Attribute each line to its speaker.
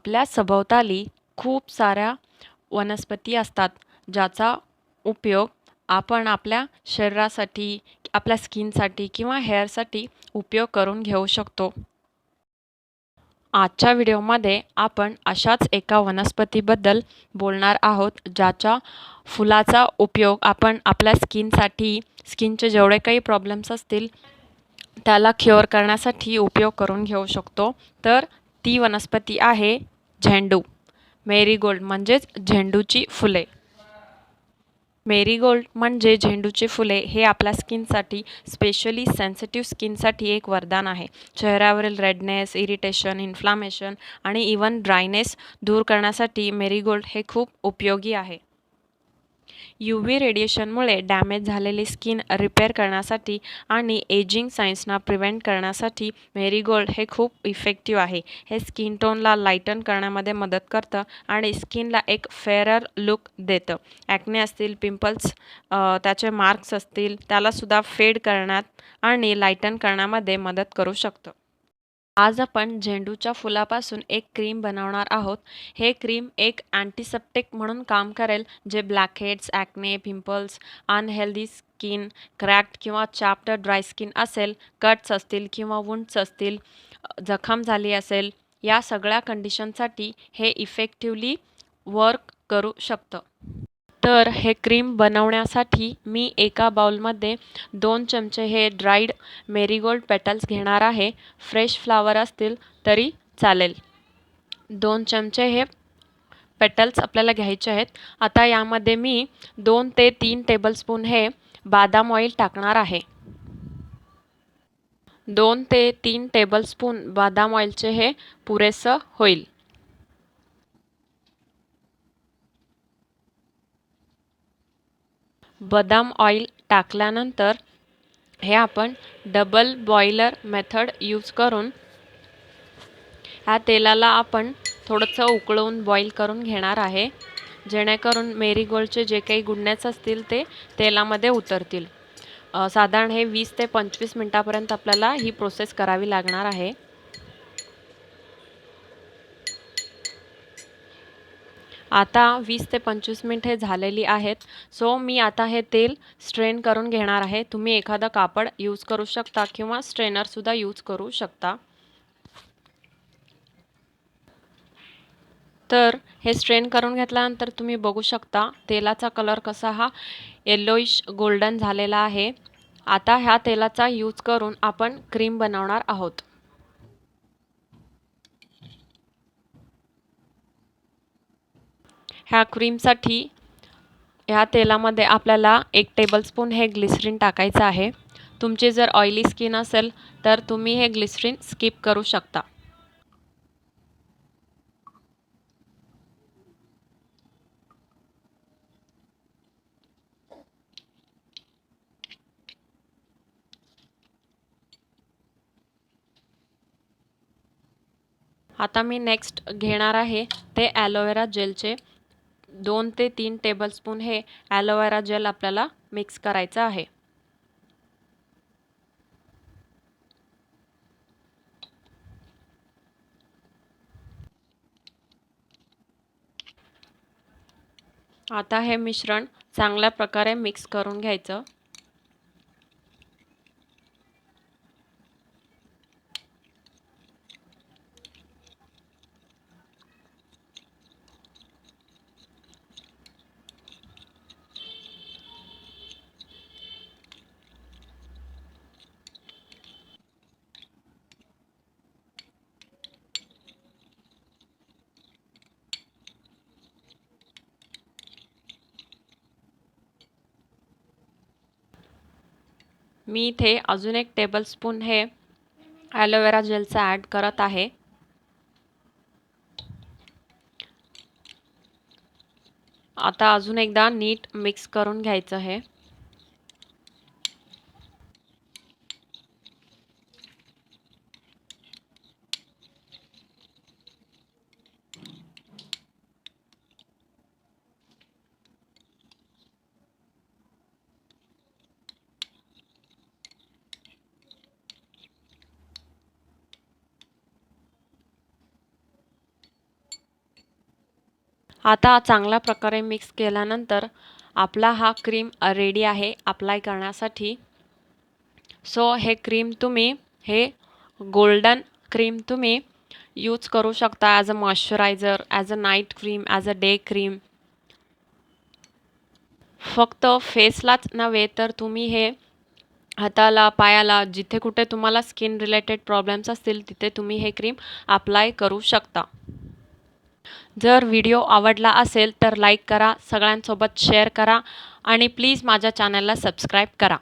Speaker 1: आपल्या सभोवताली खूप साऱ्या वनस्पती असतात, ज्याचा उपयोग आपण आपल्या शरीरासाठी, आपल्या स्किनसाठी किंवा हेअरसाठी उपयोग करून घेऊ शकतो. आजच्या व्हिडिओमध्ये आपण अशाच एका वनस्पतीबद्दल बोलणार आहोत, ज्याच्या फुलाचा उपयोग आपण आपल्या स्किनचे जेवढे काही प्रॉब्लेम्स असतील त्याला क्युअर करण्यासाठी उपयोग करून घेऊ शकतो. तर ती वनस्पती आहे झेंडू. मेरीगोल्ड म्हणजेच झेंडूची फुले. मेरीगोल्ड म्हणजे झेंडूची फुले हे आपल्या स्किनसाठी, स्पेशली सेन्सिटिव्ह स्किनसाठी एक वरदान आहे. चेहऱ्यावरील रेडनेस, इरिटेशन, इन्फ्लामेशन आणि इवन ड्रायनेस दूर करण्यासाठी मेरीगोल्ड हे खूप उपयोगी आहे. UV रेडिएशनमुळे डॅमेज झालेली स्किन रिपेअर करण्यासाठी आणि एजिंग साइन्सना प्रिव्हेंट करण्यासाठी मेरीगोल्ड हे खूप इफेक्टिव्ह आहे. हे स्किन टोनला लाईटन करण्यामध्ये मदत करतं आणि स्किनला एक फेअरर लुक देतं. ॲक्ने असतील, पिंपल्स, त्याचे मार्क्स असतील, त्यालासुद्धा फेड करण्यात आणि लाईटन करण्यामध्ये मदत करू शकतं. आज आपण झेंडूच्या फुलापासून एक क्रीम बनवणार आहोत. हे क्रीम एक अँटीसेप्टिक म्हणून काम करेल, जे blackheads, acne, pimples, unhealthy skin, cracked किंवा चॅप्ड ड्राय स्किन असेल, कट्स असतील किंवा वुंड्स असतील, जखम झाली असेल, या सगळ्या कंडिशनसाठी हे इफेक्टिव्हली वर्क करू शकतं. तर हे क्रीम बनवण्यासाठी मी एका बाउलमध्ये 2 चमचे हे ड्राईड मेरीगोल्ड पेटल्स घेणार आहे. फ्रेश फ्लावर असतील तरी चालेल. 2 चमचे हे पेटल्स आपल्याला घ्यायचे आहेत. आता यामध्ये मी 2 ते 3 टेबलस्पून हे बदाम ऑइल टाकणार आहे. 2 ते 3 टेबलस्पून बदाम ऑइलचे हे पुरेसं होईल. बदाम ऑइल टाकल्यानंतर हे आपण डबल बॉयलर मेथड यूज करून ह्या तेलाला आपण थोडंसं उकळवून बॉईल करून घेणार आहे, जेणेकरून मेरीगोल्डचे जे काही गुडनेस असतील ते तेलामध्ये उतरतील. साधारण हे 20 ते 25 मिनिटापर्यंत आपल्याला ही प्रोसेस करावी लागणार आहे. आता 20 ते 25 मिनिटे झालेली आहेत. सो मी आता हे तेल स्ट्रेन करून घेणार आहे. तुम्ही एखादं कापड यूज करू शकता किंवा स्ट्रेनरसुद्धा यूज करू शकता. तर हे स्ट्रेन करून घेतल्यानंतर तुम्ही बघू शकता तेलाचा कलर कसा हा येलोइश गोल्डन झालेला आहे. आता ह्या तेलाचा यूज करून आपण क्रीम बनवणार आहोत. ह्या क्रीमसाठी ह्या तेलामध्ये आपल्याला 1 टेबलस्पून हे ग्लिसरीन टाकायचं आहे. तुमची जर ऑइली स्किन असेल तर तुम्ही हे ग्लिसरीन स्किप करू शकता. आता मी नेक्स्ट घेणार आहे ते ॲलोवेरा जेलचे 2 ते 3 टेबलस्पून हे ॲलोवेरा जेल आपल्याला मिक्स करायचं आहे. आता हे मिश्रण चांगल्या प्रकारे मिक्स करून घ्यायचं. मी इथे अजून 1 टेबलस्पून हे ॲलोवेरा जेलचं ॲड करत आहे. आता अजून एकदा नीट मिक्स करून घ्यायचं आहे. आता चांगल्या प्रकारे मिक्स केल्यानंतर आपला हा क्रीम रेडी आहे अप्लाय करण्यासाठी. सो हे गोल्डन क्रीम तुम्ही यूज करू शकता as a moisturiser, as a night cream, as a day cream. फक्त फेसलाच नव्हे तर तुम्ही हे हाताला, पायाला, जिथे कुठे तुम्हाला स्किन रिलेटेड प्रॉब्लेम्स असतील तिथे तुम्ही हे क्रीम अप्लाय करू शकता. जर व्हिडिओ आवडला असेल तर लाईक करा, सगळ्यांसोबत शेअर करा आणि प्लीज माझ्या चॅनलला सबस्क्राईब करा.